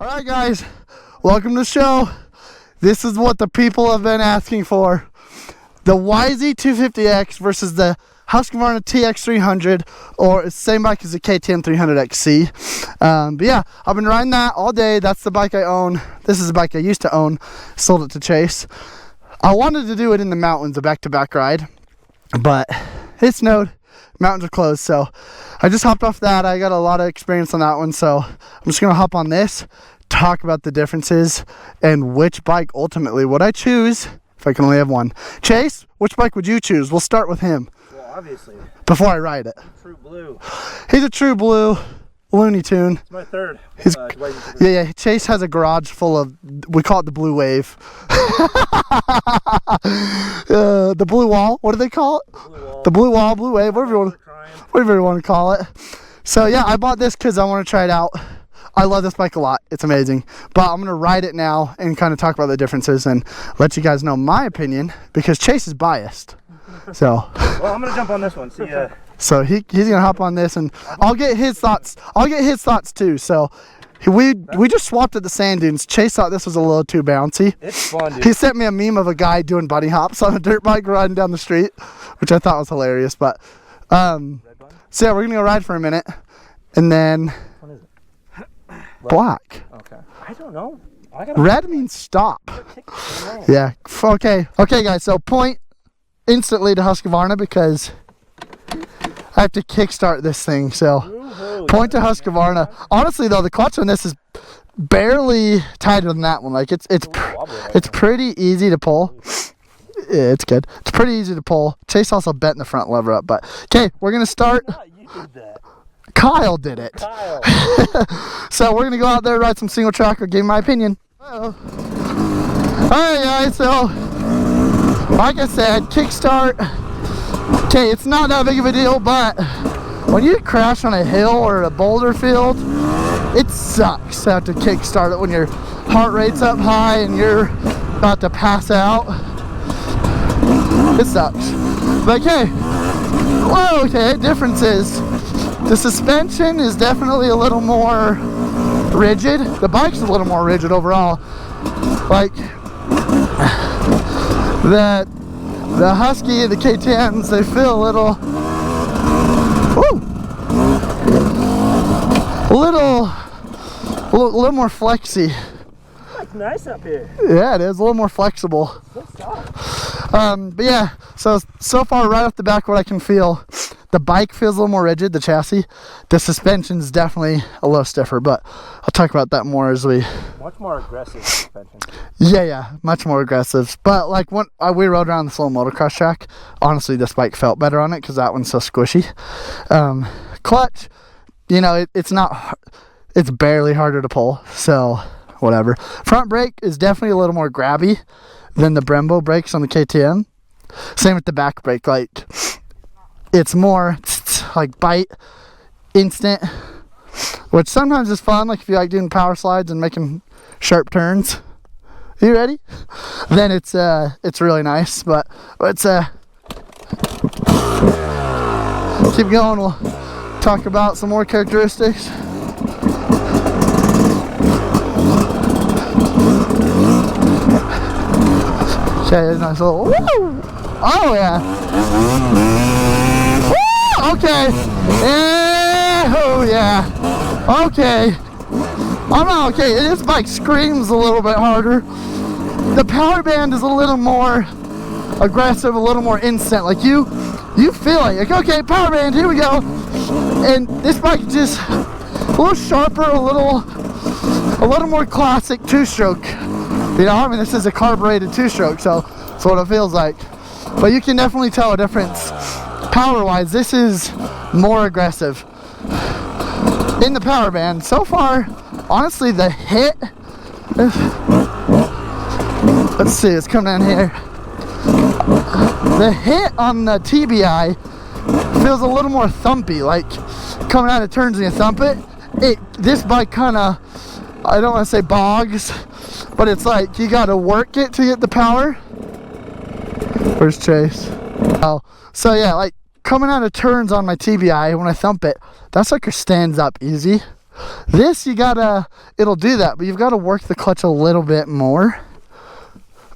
Alright guys, welcome to the show. This is what the people have been asking for. The YZ250x versus the Husqvarna TX300, or same bike as the KTM 300XC. But yeah, I've been riding that all day. That's the bike I own. This is a bike I used to own. Sold it to Chase. I wanted to do it in the mountains, a back-to-back ride, but it snowed. Mountains are closed, so I just hopped off that. I got a lot of experience on that one, so I'm just gonna hop on this, talk about the differences and which bike ultimately would I choose if I can only have one. Chase, which bike would you choose? We'll start with him. Well, obviously. Before I ride it. True blue. He's a true blue Looney Tune. It's my third. Yeah. Chase has a garage full of, we call it the blue wave. The blue wall. What do they call it? The blue wall, blue wave, whatever you want to call it. So yeah, I bought this because I want to try it out. I love this bike a lot. It's amazing. But I'm going to ride it now and kind of talk about the differences and let you guys know my opinion, because Chase is biased. So. Well, I'm going to jump on this one. See ya. So he's gonna hop on this, and I'll get his thoughts. I'll get his thoughts too. So we just swapped at the sand dunes. Chase thought this was a little too bouncy. It's fun, dude. He sent me a meme of a guy doing bunny hops on a dirt bike riding down the street, which I thought was hilarious. But so yeah, we're gonna go ride for a minute, and then What is it? black. Okay. I don't know. Red means stop. Yeah. Okay, guys. So point instantly to Husqvarna because I have to kickstart this thing, so point to Husqvarna. Honestly, though, the clutch on this is barely tighter than that one. Like it's pretty easy to pull. Yeah, it's good. It's pretty easy to pull. Chase also bent the front lever up, but okay, we're gonna start. You did that. Kyle did it. Kyle. So we're gonna go out there, ride some single track, or give my opinion. All right, guys. So, like I said, kickstart. Okay, it's not that big of a deal, but when you crash on a hill or a boulder field, it sucks to have to kickstart it when your heart rate's up high and you're about to pass out. It sucks. But okay, whoa, okay, difference is the suspension is definitely a little more rigid. The bike's a little more rigid overall. Like that. The Husky and the KTMs, they feel a little, a little more flexy. It's nice up here. Yeah, it is a little more flexible. But yeah, so far right off the back, what I can feel, the bike feels a little more rigid, the chassis. The suspension's definitely a little stiffer, but I'll talk about that more as we. Much more aggressive suspension. Yeah, much more aggressive. But like when we rode around the slow motocross track, honestly, this bike felt better on it because that one's so squishy. Clutch, you know, it's barely harder to pull, so whatever. Front brake is definitely a little more grabby than the Brembo brakes on the KTM. Same with the back brake, like it's more like bite, instant, which sometimes is fun, like if you like doing power slides and making sharp turns. Are you ready? Then it's really nice, but let's keep going. We'll talk about some more characteristics. Okay, nice little woo! Oh yeah! Woo! Okay! Yeah! Oh yeah! Okay! I'm not okay. This bike screams a little bit harder. The power band is a little more aggressive, a little more instant. Like you feel it. Like, okay, power band, here we go. And this bike is just a little sharper, a little more classic two-stroke. You know, I mean, this is a carbureted two-stroke, so that's what it feels like. But you can definitely tell a difference. Power-wise, this is more aggressive. In the power band, so far, honestly, the hit, let's see, it's coming down here. The hit on the TBI feels a little more thumpy, like coming out of turns and you thump it. This bike kind of, I don't want to say bogs, but it's like you got to work it to get the power. Where's Chase? Oh, so yeah, like coming out of turns on my TBI, when I thump it, that sucker stands up easy. This, you gotta, it'll do that, but you've got to work the clutch a little bit more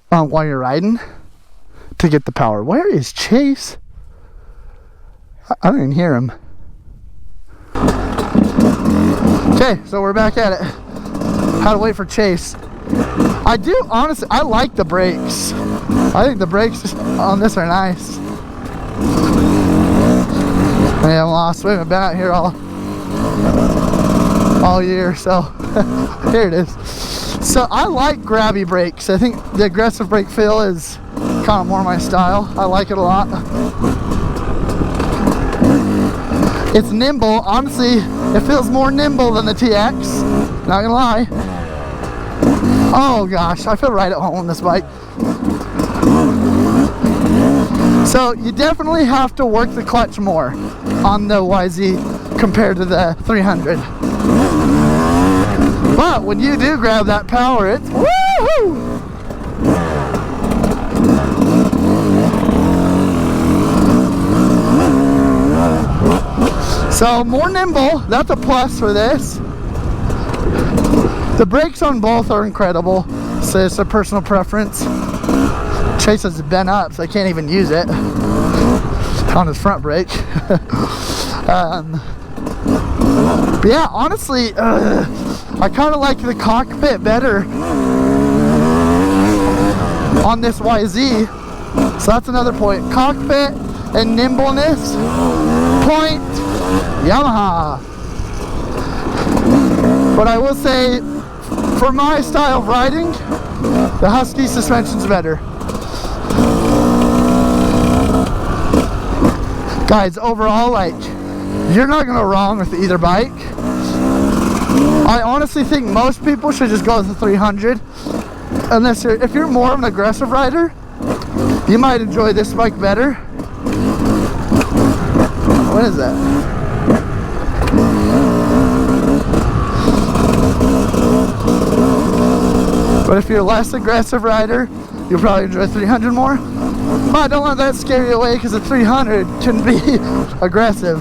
while you're riding to get the power. Where is Chase? I don't even hear him. Okay, so we're back at it. How to wait for Chase. I do, honestly, I like the brakes. I think the brakes on this are nice. Man, I'm lost. We haven't been out here all year, so here it is. So I like grabby brakes. I think the aggressive brake feel is kind of more my style. I like it a lot. It's nimble. Honestly, it feels more nimble than the TX. Not gonna lie. Oh gosh, I feel right at home on this bike. So you definitely have to work the clutch more on the YZ compared to the 300. But when you do grab that power, it's woohoo! So more nimble, that's a plus for this. The brakes on both are incredible, so it's a personal preference. Chase has bent up, so I can't even use it on his front brake. But yeah, honestly, I kind of like the Cockpit better on this YZ. So that's another point. Cockpit and nimbleness, point Yamaha. But I will say, for my style of riding, the Husky suspension's better. Guys, overall, like, you're not gonna go wrong with either bike. I honestly think most people should just go with the 300. Unless if you're more of an aggressive rider, you might enjoy this bike better. What is that? But if you're a less aggressive rider, you'll probably enjoy 300 more. But don't let that scare you away, because the 300 can be aggressive.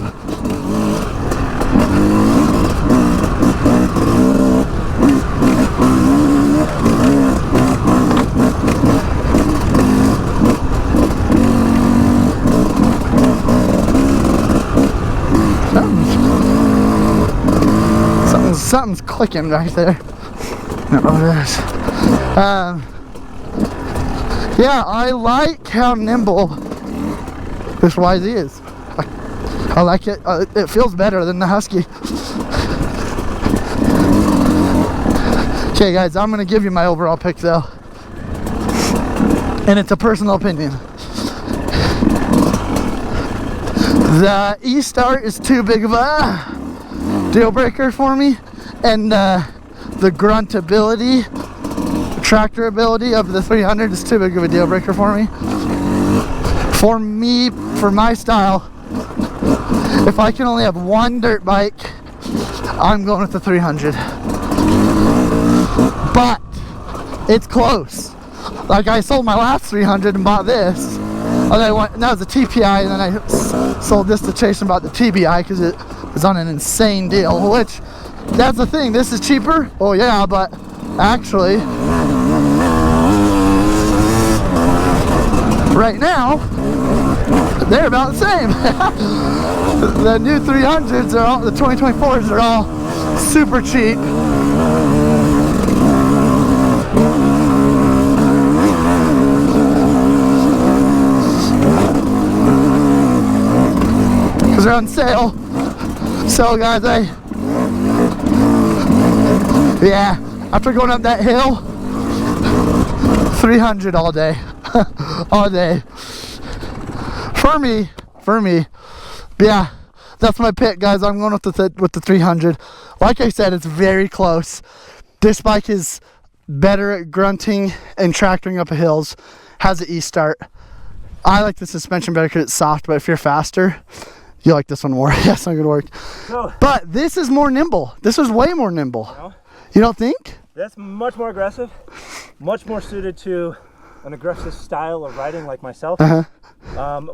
Something's clicking right there. I don't know what it is. Yeah, I like how nimble this YZ is. I like it. It feels better than the Husky. Okay, guys, I'm gonna give you my overall pick though, and it's a personal opinion. The E-Start is too big of a deal breaker for me, and the grunt ability, tractor ability of the 300 is too big of a deal breaker for me. For me, for my style, if I can only have one dirt bike, I'm going with the 300. But it's close. Like, I sold my last 300 and bought this. And that was a TPI, and then I sold this to Chase and bought the TBI because it was on an insane deal. Which, that's the thing, this is cheaper. Oh yeah, but actually, right now, they're about the same. The new 300s are all, the 2024s are all super cheap. Because they're on sale. So guys, yeah, after going up that hill, 300 all day. All day. For me. But yeah, that's my pick, guys. I'm going with the 300. Like I said, it's very close. This bike is better at grunting and tractoring up hills. Has an E-Start. I like the suspension better because it's soft, but if you're faster, you like this one more. Yes, I'm gonna work. So, but this is more nimble. This is way more nimble. No, you don't think? that's much more aggressive, much more suited to an aggressive style of riding like myself.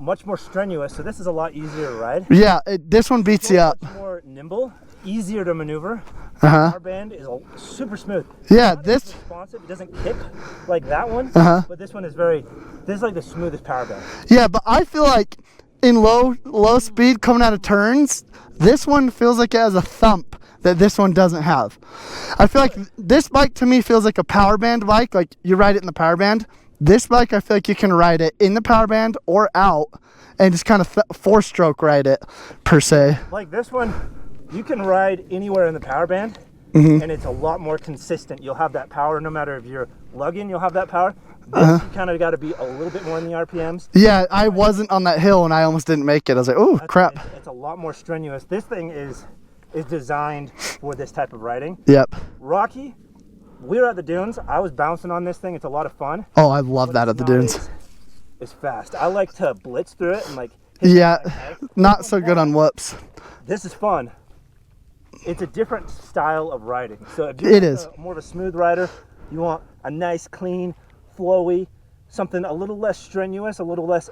Much more strenuous, so this is a lot easier to ride. Yeah, this one beats you up. Much more nimble, easier to maneuver. Uh-huh. Our band is super smooth. Yeah, Not this. as responsive. It doesn't kick like that one. Uh-huh. But this one is this is like the smoothest power band. Yeah, but I feel like in low speed coming out of turns, this one feels like it has a thump that this one doesn't have. I feel like this bike to me feels like a power band bike. Like you ride it in the power band. This bike, I feel like you can ride it in the power band or out and just kind of four-stroke ride it per se. Like this one, you can ride anywhere in the power band, and it's a lot more consistent. You'll have that power no matter if you're lugging, you'll have that power. This, you kind of got to be a little bit more in the RPMs. Yeah, I wasn't on that hill and I almost didn't make it. I was like, oh, crap. It's a lot more strenuous. This thing is designed for this type of riding. Yep. Rocky, we were at the dunes. I was bouncing on this thing. It's a lot of fun. Oh, I love that at the dunes. It's fast. I like to blitz through it and like yeah, not so good on whoops. This is fun. It's a different style of riding. So if you're more of a smooth rider, you want a nice, clean, flowy, something a little less strenuous, a little less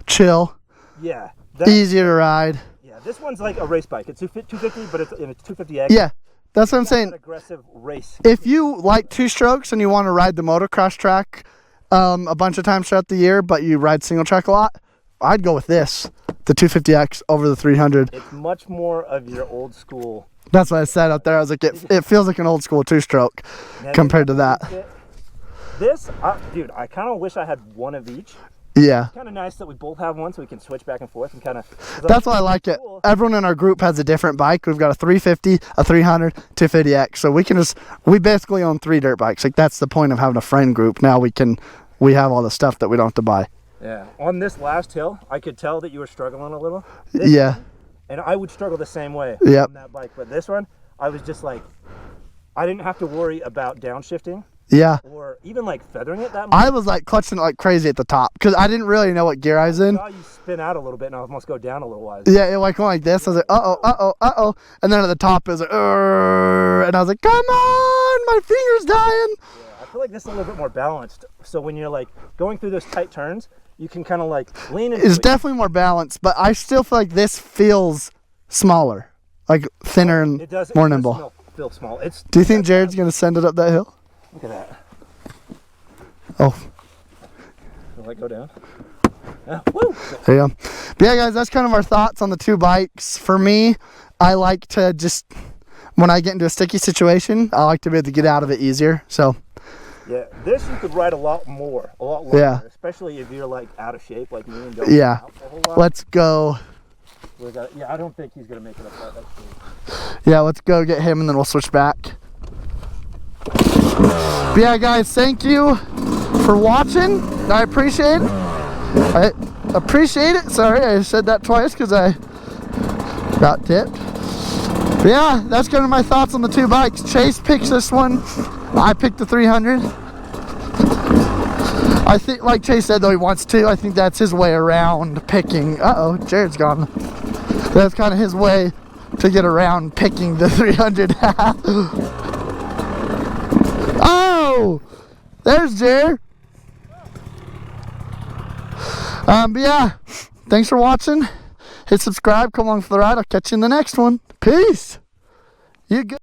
chill. Yeah. Easier to ride. Yeah, this one's like a race bike. It's 250, but it's 250X. Yeah. That's what I'm saying. An aggressive race. If you like two strokes and you want to ride the motocross track a bunch of times throughout the year, but you ride single track a lot, I'd go with this, the 250X over the 300. It's much more of your old school. That's what I said out there. I was like, it feels like an old school two-stroke compared to that. This, dude, I kind of wish I had one of each. Yeah. It's kind of nice that we both have one so we can switch back and forth and kind of. That's why I like it. Everyone in our group has a different bike. We've got a 350, a 300, 250X. So we basically own 3 dirt bikes. Like that's the point of having a friend group. Now we have all the stuff that we don't have to buy. Yeah. On this last hill, I could tell that you were struggling a little. Yeah. And I would struggle the same way on that bike. But this one, I was just like, I didn't have to worry about downshifting. Yeah. Or even like feathering it that much. I was like clutching it like crazy at the top because I didn't really know what gear I was in. I saw you spin out a little bit and I almost go down a little while. Yeah, it like went like this. I was like, uh-oh. And then at the top it was like, and I was like, come on, my finger's dying. Yeah, I feel like this is a little bit more balanced. So when you're like going through those tight turns, you can kind of like lean into it. It's definitely more balanced, but I still feel like this feels smaller, like thinner and more nimble. Feel small. Do you think Jared's going to send it up that hill? Look at that. Oh. Will it go down? Yeah. Woo! There you go. But yeah, guys, that's kind of our thoughts on the two bikes. For me, I like to just, when I get into a sticky situation, I like to be able to get out of it easier. So. Yeah, this you could ride a lot longer. Yeah. Especially if you're like out of shape like me and don't out a whole lot. Let's go. Yeah, I don't think he's gonna make it up that speed. Yeah, let's go get him and then we'll switch back. But yeah, guys, thank you for watching. I appreciate it. Sorry, I said that twice because I got tipped. But yeah, that's kind of my thoughts on the two bikes. Chase picks this one. I picked the 300. I think, like Chase said, though, he wants to. I think that's his way around picking. Uh-oh, Jared's gone. That's kind of his way to get around picking the 300. Oh! There's Jared. But yeah, thanks for watching. Hit subscribe, come along for the ride. I'll catch you in the next one. Peace. You good?